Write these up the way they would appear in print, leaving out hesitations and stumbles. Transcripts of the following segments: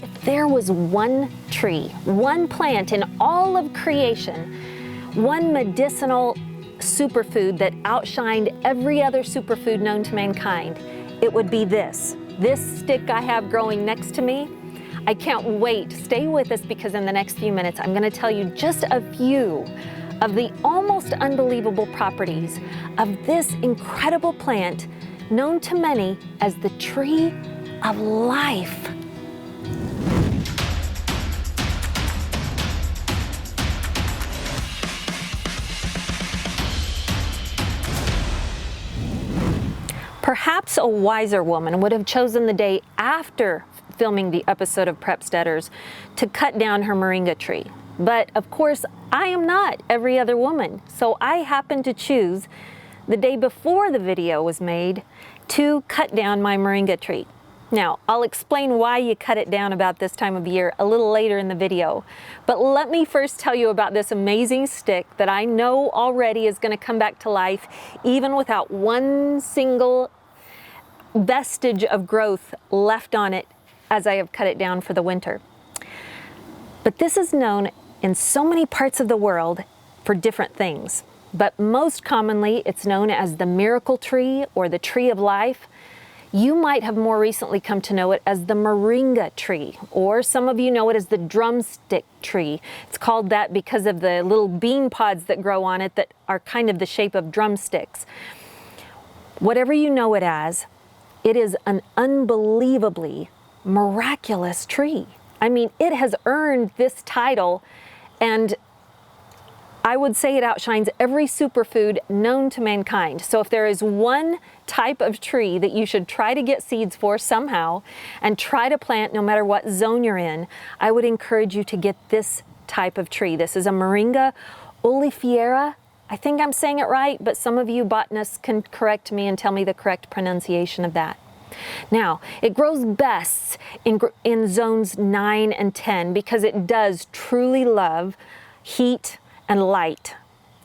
If there was one tree, one plant in all of creation, one medicinal superfood that outshined every other superfood known to mankind, it would be this. This stick I have growing next to me. I can't wait. Stay with us because in the next few minutes, I'm going to tell you just a few of the almost unbelievable properties of this incredible plant known to many as the tree of life. Perhaps a wiser woman would have chosen the day after filming the episode of PREPSTEADERS to cut down her moringa tree. But of course, I am not every other woman, so I happened to choose the day before the video was made to cut down my moringa tree. Now, I'll explain why you cut it down about this time of year a little later in the video, but let me first tell you about this amazing stick that I know already is going to come back to life even without one single vestige of growth left on it as I have cut it down for the winter. But this is known in so many parts of the world for different things. But most commonly, it's known as the miracle tree or the tree of life. You might have more recently come to know it as the moringa tree, or some of you know it as the drumstick tree. It's called that because of the little bean pods that grow on it that are kind of the shape of drumsticks. Whatever you know it as, it is an unbelievably miraculous tree. I mean, it has earned this title, and I would say it outshines every superfood known to mankind. So if there is one type of tree that you should try to get seeds for somehow and try to plant no matter what zone you're in, I would encourage you to get this type of tree. This is a Moringa Oleifera. I think I'm saying it right, but some of you botanists can correct me and tell me the correct pronunciation of that. Now, it grows best in zones 9 and 10 because it does truly love heat and light.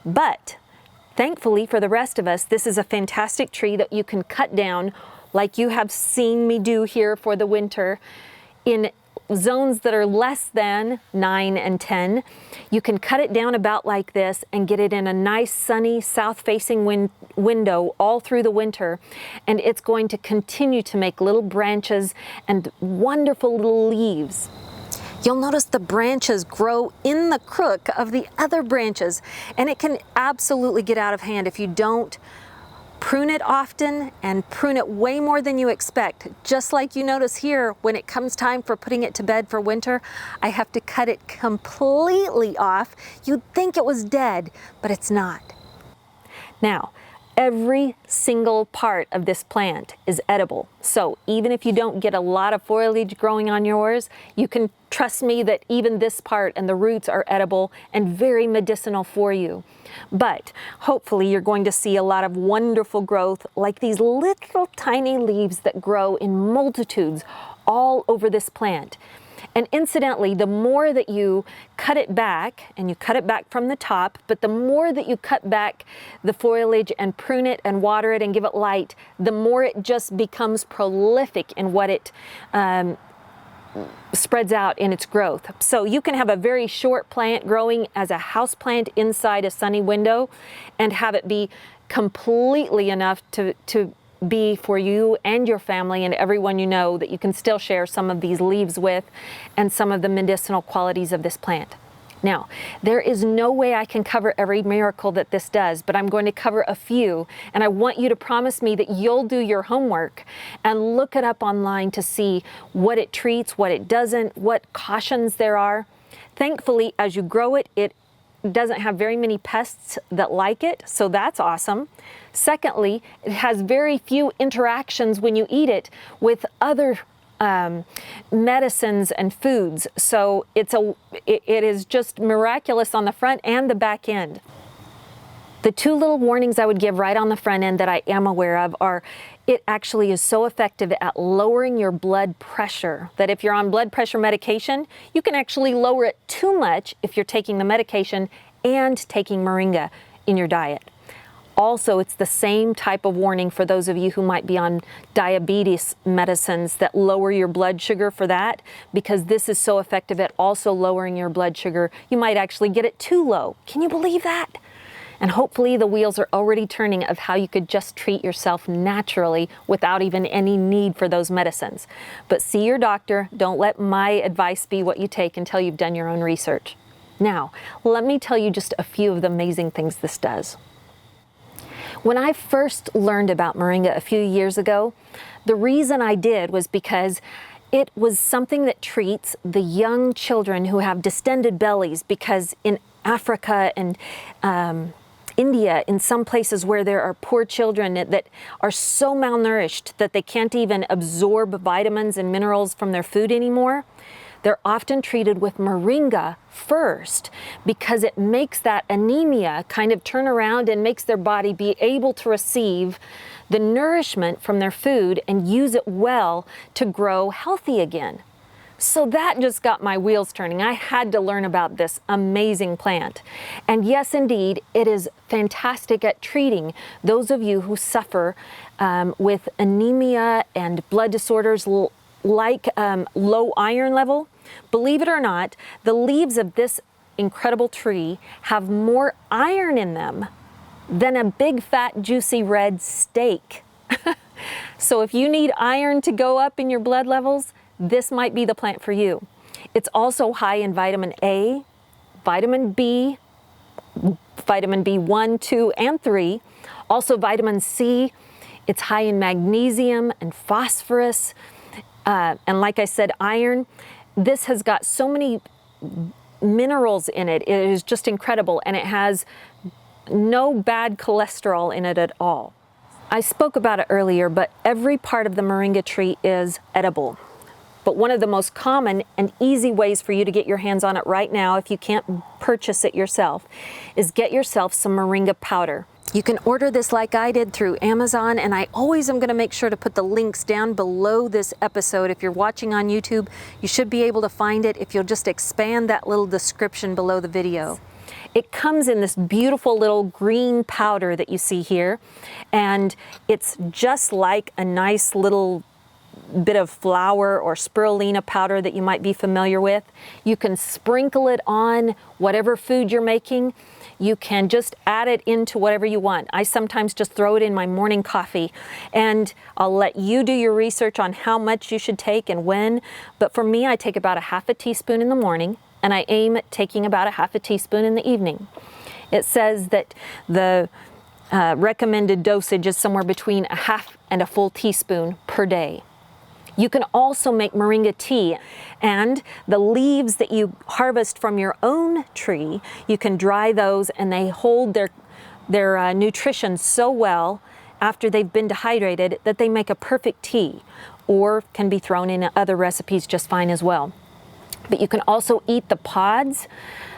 But thankfully for the rest of us, this is a fantastic tree that you can cut down like you have seen me do here for the winter in zones that are less than 9 and 10. You can cut it down about like this and get it in a nice sunny south-facing window all through the winter, and it's going to continue to make little branches and wonderful little leaves. You'll notice the branches grow in the crook of the other branches, and it can absolutely get out of hand if you don't prune it often and prune it way more than you expect. Just like you notice here, when it comes time for putting it to bed for winter, I have to cut it completely off. You'd think it was dead, but it's not. Now, every single part of this plant is edible. So even if you don't get a lot of foliage growing on yours, you can trust me that even this part and the roots are edible and very medicinal for you. But hopefully you're going to see a lot of wonderful growth like these little tiny leaves that grow in multitudes all over this plant. And incidentally, the more that you cut it back, and you cut it back from the top, but the more that you cut back the foliage and prune it and water it and give it light, the more it just becomes prolific in what it spreads out in its growth. So you can have a very short plant growing as a house plant inside a sunny window and have it be completely enough to be for you and your family and everyone you know that you can still share some of these leaves with and some of the medicinal qualities of this plant. Now, there is no way I can cover every miracle that this does, but I'm going to cover a few, and I want you to promise me that you'll do your homework and look it up online to see what it treats, what it doesn't, what cautions there are. Thankfully, as you grow it, it doesn't have very many pests that like it, so that's awesome. Secondly, it has very few interactions when you eat it with other medicines and foods, so it is just miraculous on the front and the back end. The two little warnings I would give right on the front end that I am aware of are it actually is so effective at lowering your blood pressure that if you're on blood pressure medication, you can actually lower it too much if you're taking the medication and taking moringa in your diet. Also, it's the same type of warning for those of you who might be on diabetes medicines that lower your blood sugar for that, because this is so effective at also lowering your blood sugar. You might actually get it too low. Can you believe that? And hopefully the wheels are already turning of how you could just treat yourself naturally without even any need for those medicines. But see your doctor. Don't let my advice be what you take until you've done your own research. Now, let me tell you just a few of the amazing things this does. When I first learned about moringa a few years ago, the reason I did was because it was something that treats the young children who have distended bellies, because in Africa and India, in some places where there are poor children that are so malnourished that they can't even absorb vitamins and minerals from their food anymore, they're often treated with moringa first, because it makes that anemia kind of turn around and makes their body be able to receive the nourishment from their food and use it well to grow healthy again. So that just got my wheels turning. I had to learn about this amazing plant. And yes, indeed, it is fantastic at treating those of you who suffer with anemia and blood disorders like low iron level. Believe it or not, the leaves of this incredible tree have more iron in them than a big, fat, juicy red steak. So if you need iron to go up in your blood levels, this might be the plant for you. It's also high in vitamin A, vitamin B, vitamin B1, 2, and 3. Also vitamin C. It's high in magnesium and phosphorus. And like I said, iron. This has got so many minerals in it. It is just incredible. And it has no bad cholesterol in it at all. I spoke about it earlier, but every part of the moringa tree is edible. But one of the most common and easy ways for you to get your hands on it right now, if you can't purchase it yourself, is get yourself some moringa powder. You can order this like I did through Amazon, and I always am going to make sure to put the links down below this episode. If you're watching on YouTube, you should be able to find it if you'll just expand that little description below the video. It comes in this beautiful little green powder that you see here, and it's just like a nice little bit of flour or spirulina powder that you might be familiar with. You can sprinkle it on whatever food you're making. You can just add it into whatever you want. I sometimes just throw it in my morning coffee, and I'll let you do your research on how much you should take and when. But for me, I take about a half a teaspoon in the morning, and I aim at taking about a half a teaspoon in the evening. It says that the recommended dosage is somewhere between a half and a full teaspoon per day. You can also make moringa tea, and the leaves that you harvest from your own tree, you can dry those, and they hold their nutrition so well after they've been dehydrated that they make a perfect tea, or can be thrown in other recipes just fine as well. But you can also eat the pods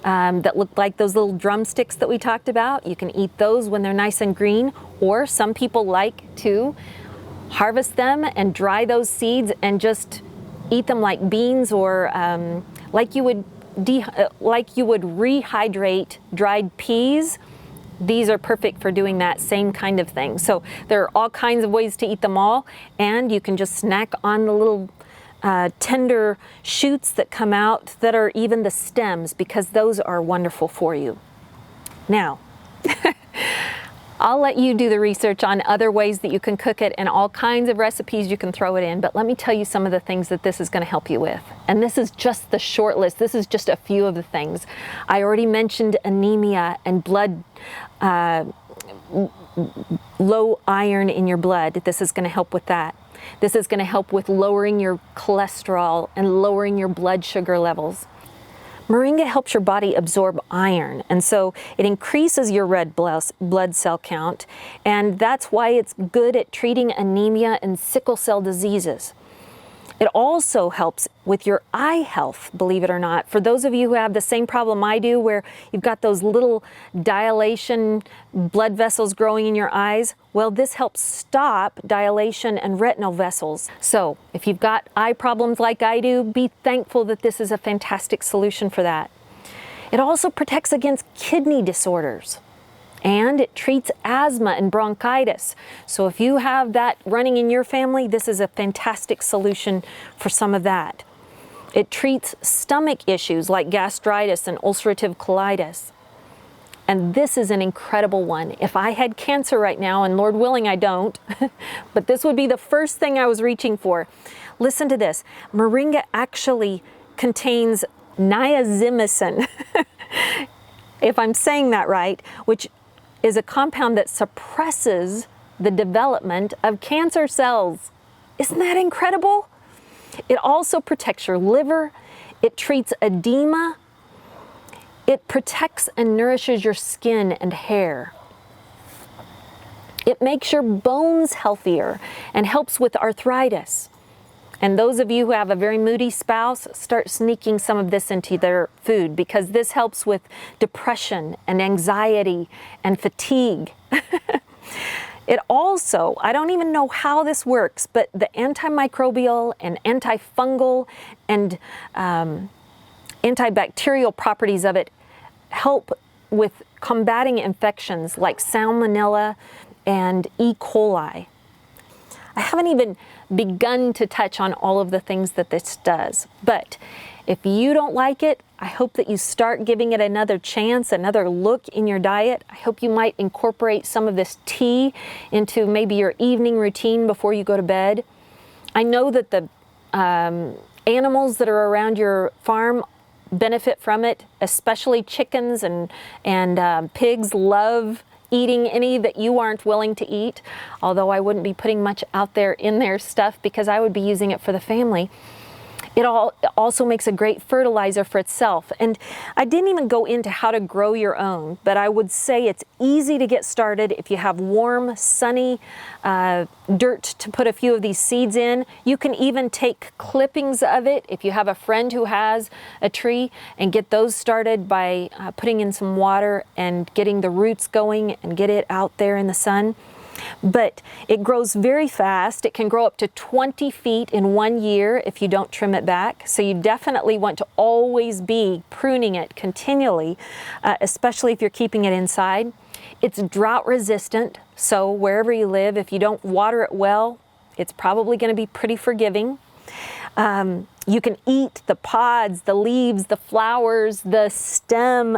that look like those little drumsticks that we talked about. You can eat those when they're nice and green, or some people like to harvest them and dry those seeds and just eat them like beans, or like you would rehydrate dried peas. These are perfect for doing that same kind of thing. So there are all kinds of ways to eat them all, and you can just snack on the little tender shoots that come out that are even the stems, because those are wonderful for you. Now, I'll let you do the research on other ways that you can cook it and all kinds of recipes you can throw it in, but let me tell you some of the things that this is going to help you with. And this is just the short list. This is just a few of the things. I already mentioned anemia and blood, low iron in your blood. This is going to help with that. This is going to help with lowering your cholesterol and lowering your blood sugar levels. Moringa helps your body absorb iron, and so it increases your red blood cell count, and that's why it's good at treating anemia and sickle cell diseases. It also helps with your eye health, believe it or not. For those of you who have the same problem I do, where you've got those little dilation blood vessels growing in your eyes, well, this helps stop dilation and retinal vessels. So if you've got eye problems like I do, be thankful that this is a fantastic solution for that. It also protects against kidney disorders. And it treats asthma and bronchitis. So if you have that running in your family, this is a fantastic solution for some of that. It treats stomach issues like gastritis and ulcerative colitis. And this is an incredible one. If I had cancer right now, and Lord willing I don't, but this would be the first thing I was reaching for. Listen to this. Moringa actually contains niazimisin, if I'm saying that right, which is a compound that suppresses the development of cancer cells. Isn't that incredible? It also protects your liver. It treats edema. It protects and nourishes your skin and hair. It makes your bones healthier and helps with arthritis. And those of you who have a very moody spouse, start sneaking some of this into their food, because this helps with depression and anxiety and fatigue. It also, I don't even know how this works, but the antimicrobial and antifungal and antibacterial properties of it help with combating infections like salmonella and E. coli. I haven't even begun to touch on all of the things that this does, but if you don't like it, I hope that you start giving it another chance, another look in your diet. I hope you might incorporate some of this tea into maybe your evening routine before you go to bed. I know that the animals that are around your farm benefit from it, especially chickens and pigs love eating any that you aren't willing to eat, although I wouldn't be putting much out there in their stuff because I would be using it for the family. It also makes a great fertilizer for itself. And I didn't even go into how to grow your own, but I would say it's easy to get started if you have warm, sunny dirt to put a few of these seeds in. You can even take clippings of it if you have a friend who has a tree, and get those started by putting in some water and getting the roots going and get it out there in the sun. But it grows very fast. It can grow up to 20 feet in 1 year if you don't trim it back. So you definitely want to always be pruning it continually, especially if you're keeping it inside. It's drought resistant, so wherever you live, if you don't water it well, it's probably going to be pretty forgiving. You can eat the pods, the leaves, the flowers, the stem,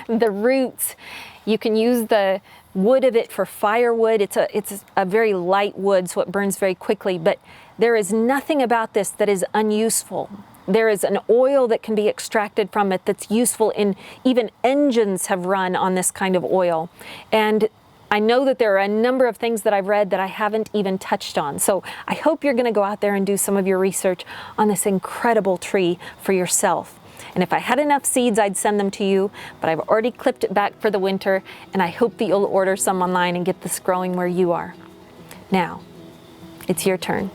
the roots. You can use the wood of it for firewood. It's a very light wood, so it burns very quickly, but there is nothing about this that is unuseful. There is an oil that can be extracted from it that's useful in, even engines have run on this kind of oil. And I know that there are a number of things that I've read that I haven't even touched on. So I hope you're going to go out there and do some of your research on this incredible tree for yourself. And if I had enough seeds, I'd send them to you, but I've already clipped it back for the winter, and I hope that you'll order some online and get this growing where you are. Now, it's your turn.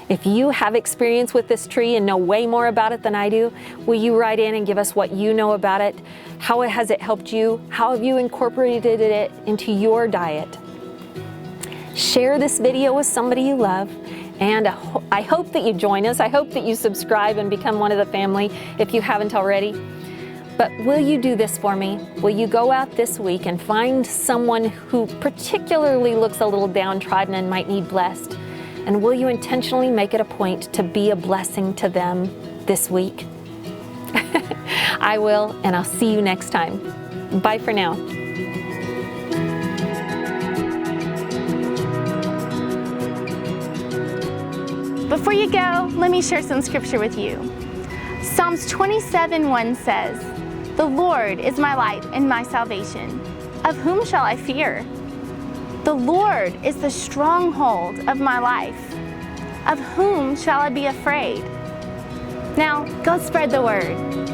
If you have experience with this tree and know way more about it than I do, will you write in and give us what you know about it? How has it helped you? How have you incorporated it into your diet? Share this video with somebody you love. And I hope that you join us. I hope that you subscribe and become one of the family if you haven't already. But will you do this for me? Will you go out this week and find someone who particularly looks a little downtrodden and might need blessed? And will you intentionally make it a point to be a blessing to them this week? I will, and I'll see you next time. Bye for now. Before you go, let me share some scripture with you. Psalms 27:1 says, "The Lord is my light and my salvation. Of whom shall I fear? The Lord is the stronghold of my life. Of whom shall I be afraid?" Now, go spread the word.